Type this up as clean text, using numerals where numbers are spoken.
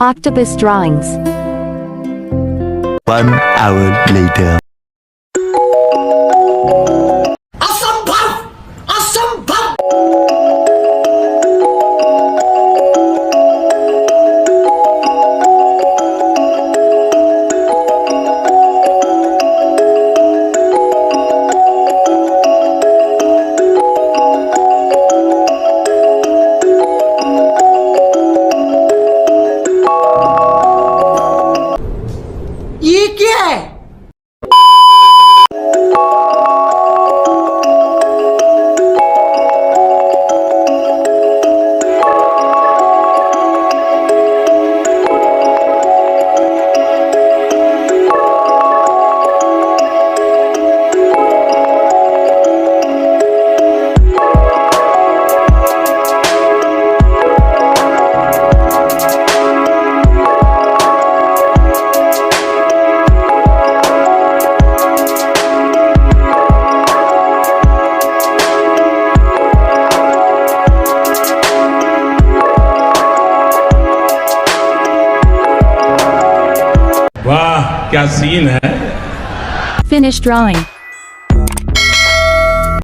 Octopus drawings. 1 hour later. ये क्या है? वाह क्या सीन है। Finish drawing.